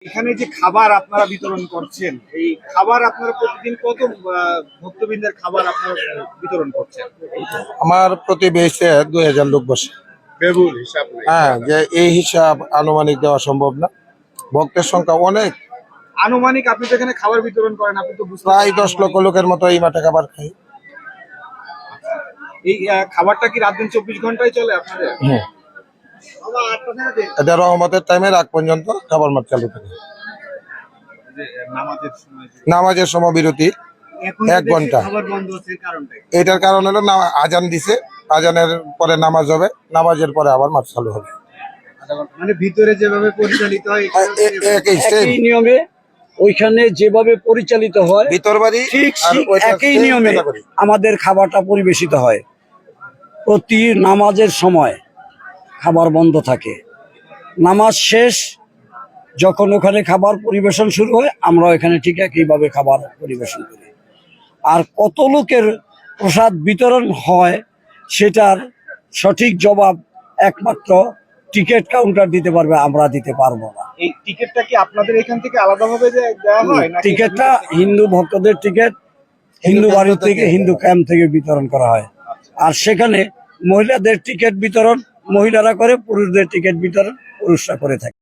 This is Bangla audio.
এখানে যে খাবার আপনারা বিতরণ করছেন, এই খাবার আপনারা প্রতিদিন কত ভক্তবৃন্দের খাবার আপনারা বিতরণ করছেন? আমার প্রতি বেসে 2000 লোক বসে। বেবুল হিসাব হ্যাঁ, যে এই হিসাব আনুমানিক দেওয়া সম্ভব না, ভক্তের সংখ্যা অনেক। আনুমানিক আপনি তো এখানে খাবার বিতরণ করেন, আপনি তো বুঝতে প্রায় পারছেন 10 লক্ষ লোকের মতো এই মাঠে খাবার খাই। এই খাবারটা কি রাত দিন 24 ঘন্টায় চলে আপনাদের? হ্যাঁ, এটা রহমতের টাইমে রাত পর্যন্ত খাবার মাঠ চালু থাকে। নামাজের সময় নামাজের সময় বিরতি এখন 1 ঘন্টা। খাবার বন্ধ হচ্ছে, কারণটা কি? এটার কারণ হলো আজান দিছে, আজানের পরে নামাজ হবে, নামাজের পরে আবার মাঠ চালু হবে। মানে ভিতরে যেভাবে পরিচালিত হয় একই একই নিয়মে ওইখানে যেভাবে পরিচালিত হয় ভিতর বাড়ি ঠিক আর ওইটা একই same নিয়মে category। আমাদের খাবারটা পরিবেশিত হয়। প্রতি নামাজের সময় খাবার বন্ধ থাকে, নামাজ শেষ যখন ওখানে খাবার পরিবেশন শুরু হয় আমরা এখানে ঠিক একইভাবে খাবার পরিবেশন করি। আর কত লোকের প্রসাদ বিতরণ হয় সেটার সঠিক জবাব একমাত্র টিকিট কাউন্টার দিতে পারবে, আমরা দিতে পারবো না। এই টিকিটটা কি আপনাদের এখান থেকে আলাদাভাবে দেওয়া হয় নাকি টিকিটটা হিন্দু ভক্তদের টিকিট হিন্দু বাড়ি থেকে, হিন্দু ক্যাম্প থেকে বিতরণ করা হয়। আর সেখানে মহিলাদের টিকিট বিতরণ মহিলারা করে, পুরুষদের টিকিট বিতরণ পুরুষরা করে থাকে।